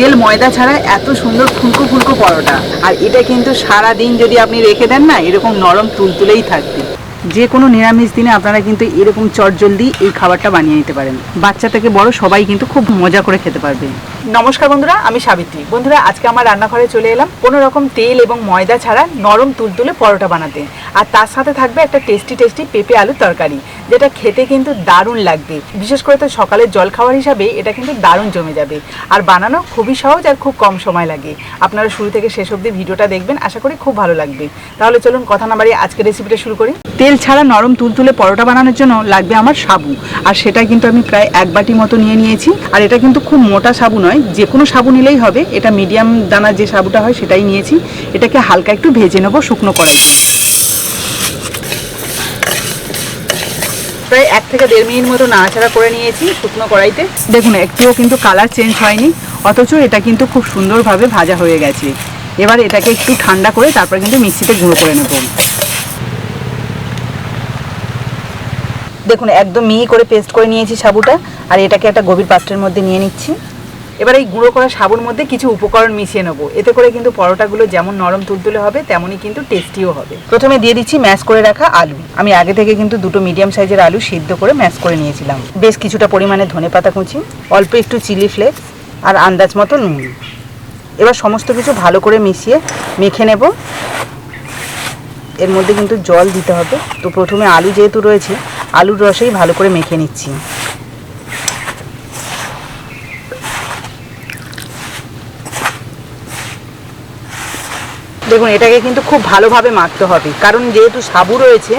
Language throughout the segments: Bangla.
তেল ময়দা ছাড়া এত সুন্দর ফুলকো ফুলকো পরোটা। আর এটা কিন্তু সারা দিন যদি আপনি রেখে দেন না, এরকম নরম তুলতুলেই থাকবে। যে কোনো নিরামিষ দিনে আপনারা কিন্তু এরকম চটজলদি এই খাবারটা বানিয়ে নিতে পারেন। বাচ্চা থেকে বড় সবাই কিন্তু খুব মজা করে খেতে পারবে। নমস্কার বন্ধুরা, আমি সাবিত্রী। বন্ধুরা, আজকে আমার রান্নাঘরে চলে এলাম কোনো রকম তেল এবং ময়দা ছাড়া নরম তুলতুলে পরোটা বানাতে। আর তার সাথে থাকবে একটা টেস্টি পেঁপে আলুর তরকারি, যেটা খেতে কিন্তু দারুণ লাগবে। বিশেষ করে তো সকালের জলখাবার হিসাবে এটা কিন্তু দারুণ জমে যাবে। আর বানানো খুবই সহজ আর খুব কম সময় লাগে। আপনারা শুরু থেকে শেষ অবধি ভিডিওটা দেখবেন, আশা করি খুব ভালো লাগবে। তাহলে চলুন কথা না বাড়িয়ে আজকের রেসিপিটা শুরু করি। তেল ছাড়া নরম তুলতুলে পরোটা বানানোর জন্য লাগবে আমার সাবু। আর সেটা কিন্তু আমি প্রায় 1 বাটি মতো নিয়ে নিয়েছি। আর এটা কিন্তু খুব মোটা সাবু নয়, যে কোনো সাবু নিলেই হবে। এটা মিডিয়াম দানার যে সাবুটা হয় সেটাই নিয়েছি। এটাকে হালকা একটু ভেজে নেবো শুকনো কড়াইতে। প্রায় 1 থেকে 1.5 মিনিট মতো নাড়াচাড়া করে নিয়েছি শুকনো কড়াইতে। দেখুন, একটুও কিন্তু কালার চেঞ্জ হয়নি, অথচ এটা কিন্তু খুব সুন্দরভাবে ভাজা হয়ে গেছে। এবার এটাকে একটু ঠান্ডা করে তারপর কিন্তু মিক্সিতে গুঁড়ো করে নেব। দেখুন, একদম মিহি করে পেস্ট করে নিয়েছি সাবুটা। আর এটাকে একটা গভীর পাত্রের মধ্যে নিয়ে নিচ্ছি। এবার এই গুঁড়ো করা সাবুর মধ্যে কিছু উপকরণ মিশিয়ে নেবো। এতে করে কিন্তু পরোটাগুলো যেমন নরম তুলতুলে হবে, তেমনই কিন্তু টেস্টিও হবে। প্রথমে দিয়ে দিচ্ছি ম্যাশ করে রাখা আলু। আমি আগে থেকে কিন্তু 2টো মিডিয়াম সাইজের আলু সিদ্ধ করে ম্যাশ করে নিয়েছিলাম। বেশ কিছুটা পরিমাণে ধনেপাতা কুচি, অল্প একটু চিলি ফ্লেক্স আর আন্দাজ মতো নুন। এবার সমস্ত কিছু ভালো করে মিশিয়ে মেখে নেব। এর মধ্যে কিন্তু জল দিতে হবে। তো প্রথমে আলু যেহেতু রয়েছে, আলুর রসেই ভালো করে মেখে নিচ্ছি। দেখুন, এটাকে কিন্তু খুব ভালোভাবে মাখতে হবে, কারণ যেহেতু সাবু রয়েছে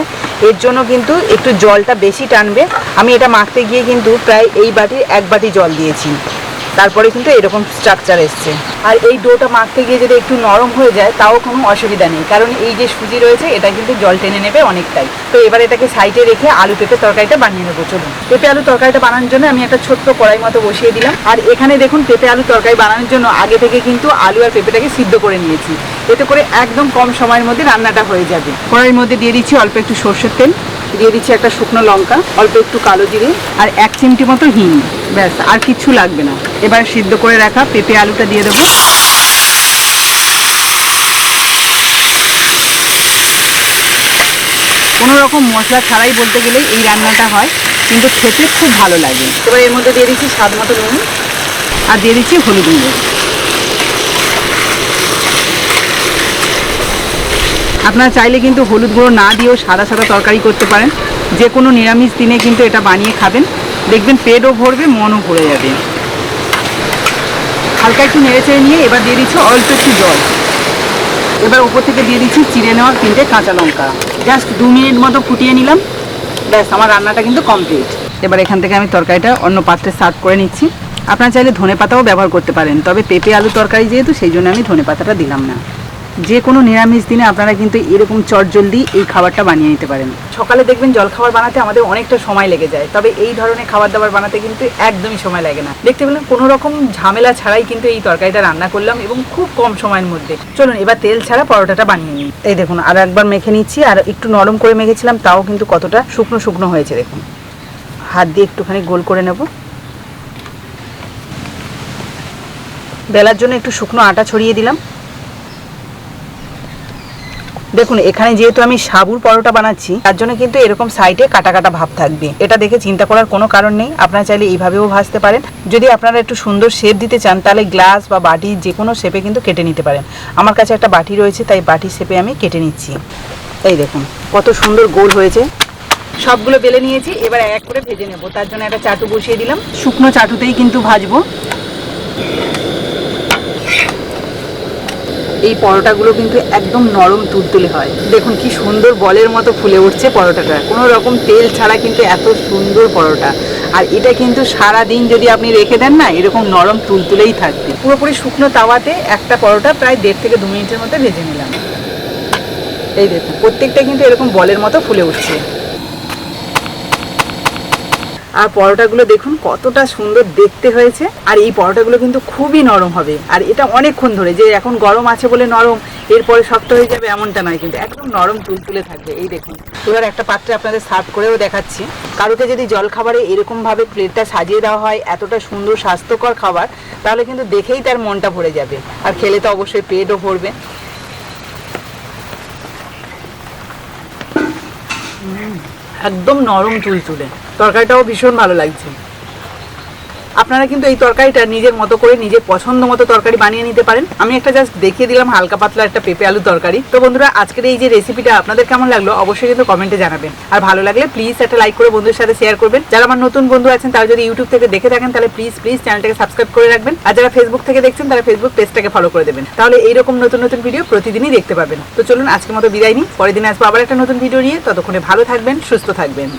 এর জন্য কিন্তু একটু জলটা বেশি টানবে। আমি এটা মাখতে গিয়ে কিন্তু প্রায় এই বাটির 1 বাটি জল দিয়েছি, তারপরে কিন্তু এরকম স্ট্রাকচার এসছে। আর এই ডোটা মাখতে গিয়ে যদি একটু নরম হয়ে যায় তাও কোনো অসুবিধা নেই, কারণ এই যে সুজি রয়েছে এটা কিন্তু জল টেনে নেবে অনেকটাই। তো এবার এটাকে সাইডে রেখে আলু পেঁপে তরকারিটা বানিয়ে নেবো। চলুন, পেঁপে আলু তরকারিটা বানানোর জন্য আমি একটা ছোট্ট কড়াই মতো বসিয়ে দিলাম। আর এখানে দেখুন, পেঁপে আলু তরকারি বানানোর জন্য আগে থেকে কিন্তু আলু আর পেঁপেটাকে সিদ্ধ করে নিয়েছি। এতে করে একদম কম সময়ের মধ্যে রান্নাটা হয়ে যাবে। কড়াইয়ের মধ্যে দিয়ে দিচ্ছি অল্প একটু সর্ষের তেল, দিয়ে দিচ্ছি একটা শুকনো লঙ্কা, অল্প একটু কালো জিরে আর 1 চিমটি মতো হিং। ব্যাস, আর কিচ্ছু লাগবে না। এবার সিদ্ধ করে রাখা পেঁপে আলুটা দিয়ে দেবো। কোনো রকম মশলা ছাড়াই বলতে গেলেই এই রান্নাটা হয়, কিন্তু খেতে খুব ভালো লাগে। এবার এর মধ্যে দিয়ে দিচ্ছি স্বাদ মতো নুন আর দিয়ে দিচ্ছি হলুদ গুঁড়ো। আপনারা চাইলে কিন্তু হলুদ গুঁড়ো না দিয়েও সাদা তরকারি করতে পারেন। যে কোনো নিরামিষ দিনে কিন্তু এটা বানিয়ে খাবেন, দেখবেন পেটও ভরবে, মনও ভরে যাবে। হালকা একটু নেড়েচেড়ে নিয়ে এবার দিয়ে দিচ্ছি অল্প একটু জল। এবার উপর থেকে দিয়ে দিচ্ছি চিড়ে নেওয়া 3টে কাঁচা লঙ্কা। জাস্ট 2 মিনিট মতো ফুটিয়ে নিলাম। ব্যাস, আমার রান্নাটা কিন্তু কমপ্লিট। এবার এখান থেকে আমি তরকারিটা অন্য পাত্রে সার্ভ করে নিচ্ছি। আপনারা চাইলে ধনেপাতাও ব্যবহার করতে পারেন, তবে পেঁপে আলু তরকারি যেহেতু সেই জন্য আমি ধনেপাতাটা দিলাম না। যে কোনো নিরামিষ দিনে আপনারা কিন্তু এরকম চটজলদি এই খাবারটা বানিয়ে নিতে পারেন। সকালে দেখবেন জলখাবার বানাতে আমাদের অনেকটা সময় লেগে যায়, তবে এই ধরনের খাবার দাবার বানাতে কিন্তু একদমই সময় লাগে না। দেখতে পেলেন, কোনো রকম ঝামেলা ছাড়াই কিন্তু এই তরকারিটা রান্না করলাম এবং খুব কম সময়ের মধ্যে। চলুন এবার তেল ছাড়া পরোটাটা বানিয়ে নিই। এই দেখুন, আর একবার মেখে নিচ্ছি। আর একটু নরম করে মেখেছিলাম, তাও কিন্তু কতটা শুকনো শুকনো হয়েছে। দেখুন, হাত দিয়ে একটুখানি গোল করে নেব। বেলার জন্য একটু শুকনো আটা ছড়িয়ে দিলাম। দেখুন, এখানে যেহেতু আমি সাবুর পরোটা বানাচ্ছি, তার জন্য কিন্তু এরকম সাইডে কাটা কাটা ভাব থাকবে। এটা দেখে চিন্তা করার কোনো কারণ নেই, আপনারা চাইলে এইভাবেও ভাজতে পারেন। যদি আপনারা একটু সুন্দর শেপ দিতে চান, তাহলে গ্লাস বা বাটি যে কোনো শেপে কিন্তু কেটে নিতে পারেন। আমার কাছে একটা বাটি রয়েছে, তাই বাটি শেপে আমি কেটে নিচ্ছি। এই দেখুন কত সুন্দর গোল হয়েছে। সবগুলো বেলে নিয়েছি, এবার এক করে ভেজে নেব। তার জন্য একটা চাটু বসিয়ে দিলাম। শুকনো চাটুতেই কিন্তু ভাজবো। এই পরোটাগুলো কিন্তু একদম নরম তুলতুলে হয়। দেখুন কি সুন্দর বলের মতো ফুলে উঠছে পরোটাটা। কোনো রকম তেল ছাড়া কিন্তু এত সুন্দর পরোটা। আর এটা কিন্তু সারা দিন যদি আপনি রেখে দেন না, এরকম নরম তুলতুলেই থাকবে। পুরোপুরি শুকনো তাওয়াতে একটা পরোটা প্রায় 1.5 থেকে 2 মিনিটের মধ্যে ভেজে নিলাম। এই দেখুন, প্রত্যেকটা কিন্তু এরকম বলের মতো ফুলে উঠছে। আর পরোটাগুলো দেখুন কতটা সুন্দর দেখতে হয়েছে। আর এই পরোটাগুলো কিন্তু খুবই নরম হবে, আর এটা অনেকক্ষণ ধরে, যে এখন গরম আছে বলে নরম, এরপরে শক্ত হয়ে যাবে এমনটা নয়, কিন্তু একদম নরম তুলতুলে থাকবে। এই দেখুন, এবার একটা পাত্রে আপনাদের সার্ভ করেও দেখাচ্ছি। কারোকে যদি জলখাবারে এরকমভাবে প্লেটটা সাজিয়ে দেওয়া হয়, এতটা সুন্দর স্বাস্থ্যকর খাবার, তাহলে কিন্তু দেখেই তার মনটা ভরে যাবে, আর খেলে তো অবশ্যই পেটও ভরবে। একদম নরম তুলতুলে, তরকারিটাও ভীষণ ভালো লাগছে। আপনারা কিন্তু এই তরকারিটা নিজের মতো করে নিজের পছন্দ মতো তরকারি বানিয়ে নিতে পারেন। আমি একটা জাস্ট দেখিয়ে দিলাম হালকা পাতলা একটা পেঁপে আলু তরকারি। তো বন্ধুরা, আজকের এই যে রেসিপিটা আপনাদের কেমন লাগলো অবশ্যই কিন্তু কমেন্টে জানাবেন, আর ভালো লাগলে প্লিজ একটা লাইক করে বন্ধুদের সাথে শেয়ার করবেন। যারা আমার নতুন বন্ধু আছেন তারা যদি ইউটিউব থেকে দেখে থাকেন তাহলে প্লিজ চ্যানেলটাকে সাবস্ক্রাইব করে রাখবেন, আর যারা ফেসবুক থেকে দেখছেন তারা ফেসবুক পেজটাকে ফলো করে দেবেন, তাহলে এইরকম নতুন নতুন ভিডিও প্রতিদিনই দেখতে পাবেন। তো চলুন আজকের মতো বিদায় নিই, পরের দিন আসবো আবার একটা নতুন ভিডিও নিয়ে। ততক্ষণে ভালো থাকবেন, সুস্থ থাকবেন।